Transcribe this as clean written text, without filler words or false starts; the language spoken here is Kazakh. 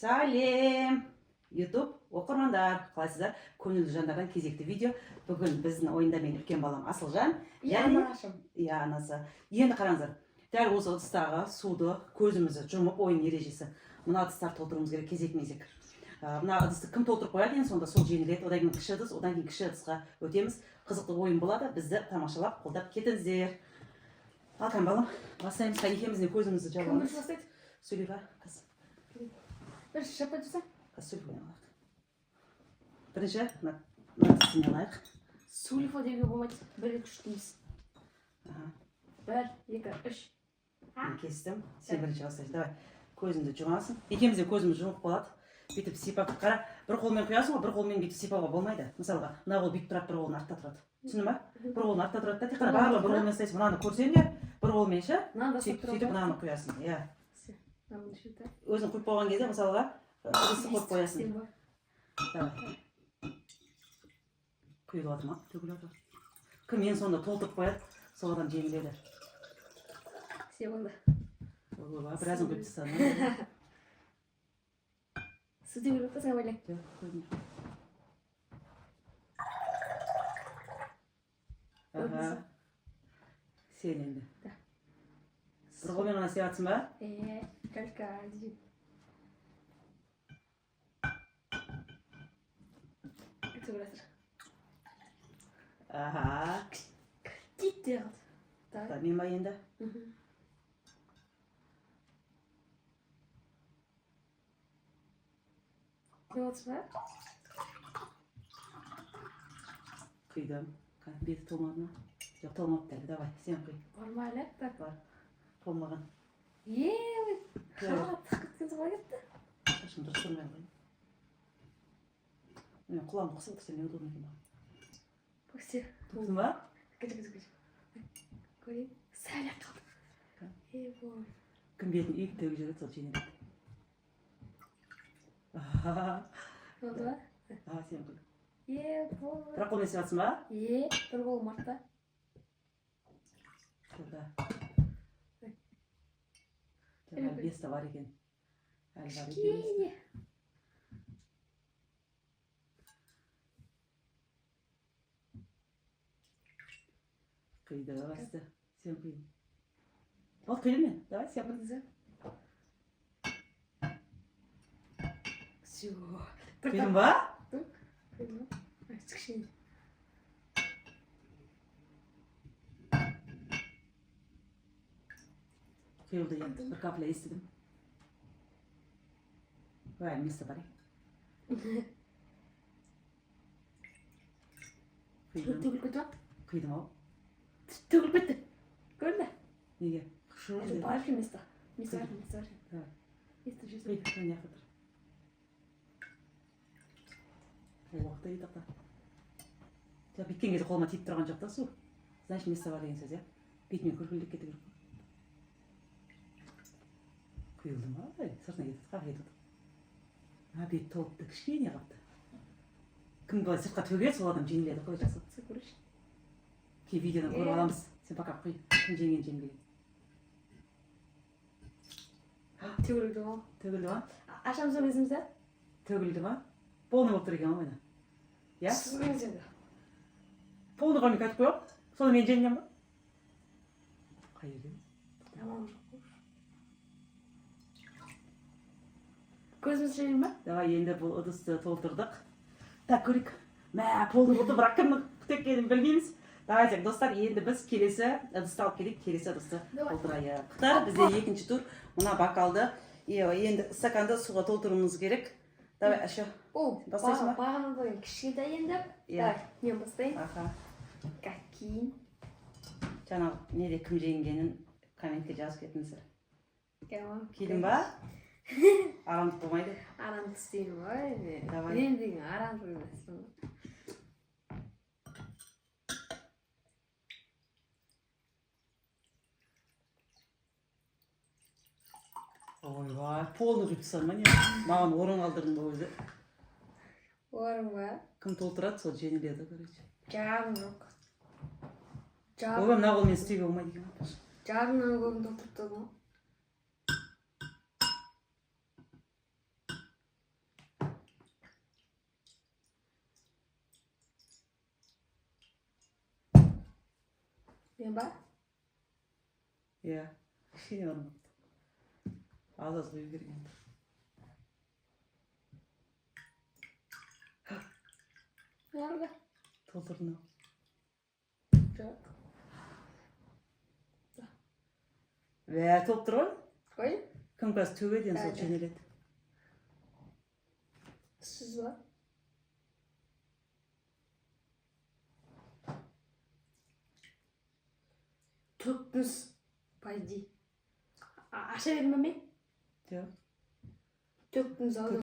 Сәлем! YouTube оқырмандар, қалайсыздар? Көңілді жандардан кезекті видео. Бүгін біздің ойында мен үлкен балам Асылжан. Анасы. Енді қараңыздар. Дәл осы ыдыстағы суды көзімізді жұмып ойын ережесі. Мына ыдыстар толтыруымыз керек кезек-мезек. Мына ыдысты кім толтырып қояды екен, сонда сол жеңіледі. Одан кейін кіші ыдыс, одан кейін кіші ыдысқа өтеміз. Қызықты ойын болады. Бізді тамашалап, қолдап кетіңіздер. Ал балам, бастаймыз. Екеуміз де көзімізді жабамыз. Кім бастайды? Сөйлева, қыз. Бір шапа жаса. Сөйлеуін алайық. Бірінші, мына тісіне алайық. Сульфа деуге болмайды. Бір, үш дейміз. Бір, екі, үш. Мен кестім. Сен бірінші бастайсың. Давай. Көзіңді жұмасың. Екеуміз де көзіміз жұмып болады. Бүйтіп сипап қара. Бір қолмен құясың ғой, бір қолмен бүйтіп сипауға болмайды. Мысалға, мына қол бүйтіп тұрады, бір қолың артта тұрады. Түсіндің ба? Бір қолың артта тұрады да, тек қана барлығы бір қолмен ұстайсың. Мынаны көрсеңдер, бір қолмен ше, сөйтіп мынаны құясың. Иә. Өзің құйып болған кезде, мысалға, ыдысты қойып қоясың. Давай. Құйылып жатыр ма? Төгіліп жатыр. Кім мені сонда толтырып қояды, сол адам жеңіледі. Все болды. Біразын құйып тастадым. Су төгіліп жатса ойлайық. Жоқ, қойдым. Сен енді. Бір қолмен ғана істеп жатсың ба? Только один. Төгіліп жатыр. Кит де қалды. Мен ба енді? Не отырсың ба? Құйдым. Беті толмады ма? Жоқ, толмапты әлі. Давай, сен құй. Бар ма әлі? Бар. Толмаған. Қатты кеткен соға кетті. Шашым дұрыс тұрмай қойын. Мен құлағым қысып тұрса не удобно екен маған. Көксе. Тоқтың ба? Көз. Көрейін. Сәл қалды. Кім бетін үйіп төгіп жүреді, сол жеңеді. Болды ба? Сен құй. Болды. Бірақ қолмен істеп жатсың ба? Бір қолым артта. Тұрда. Әлі бесті бар екен. Әлі бар екен. Құйды басты. Сен құй. Ол құйды мен. Давай, сен құй. Все. Құйдың ба? Құйдың ба? Кішкене. Құйылды енді. Бір капля естідім. Әлі месті бар екен. Төгіліп кетті ма? Құйдым ау. Төгіліп кетті. Көрді? Неге? Бар екен месті. Месті бар екен. Месті жүзі. Құй, не қыдыр? Уақытта еді ақта. Біткен кезде қолыма тиіп тұрған жоқ та су. Значит, месті бар деген сөз, иә? Бетімен көркілдік кеті керек. Құйылды ма? Сыртына кетеді, қақ етеді. Бет толыпты, кішкене қапты. Кім былай сыртқа төгеді, сол адам жеңіледі. Қой жақсы. Көрші. Кей видеодан көріп аламыз. Сен пока құй. Кім жеңген жеңген. Төгілді ма? Төгілді ма? Ашамыз өзімізді? Төгілді ма? Полный болып тұр екен ғой. Иә? Сізіңіз еді. Полный қоймен кәтіп қойып, соны мен жеңген ба? Қай жерде? Тамам жоқ. Көзіміз жеңген ба? Давай, енді бұл ыдысты толтырдық. Так, көрейік. Полный болды, бірақ кімнің күтеккенін білмейміз. Давайте, достар, енді біз келесі ыдысты алып келейік, келесі ыдысты толтырайық. Бізде екінші тур. Мына бокалды, енді стаканды суға толтыруымыз керек. Давай, әші. Бастайсың ба? Бағаны қойын кішкентай енді. Мен бастайын. Кейін. Жаңағы неде кім жеңгенін комментке жазып кетіңіздер. Келдің ба? Арамдық болмайды. Арамдық істейін ғой. Давай. Мен деген арамдық емеспін. Ойбай, полный құйып тастадың ба не? Маған орын қалдырдың ба өзі? Орын ба? Кім толтырады, сол жеңіледі, короче. Жағым жоқ. Ойбай, мына қолмен істеуге болмайды екен. Жағымнан көбін толтырып тұрдым ғой. Ne var? Ya. Şey olmadı. Az koyu girgen. Nerede? Toldurunu. Çok. Ve topturun. Koy. Kımkas tüve den sol Evet. çenelet. Siz var. Tökmüş. Paydi. Aşağı vermemi. Ya. Tökmüş aldım.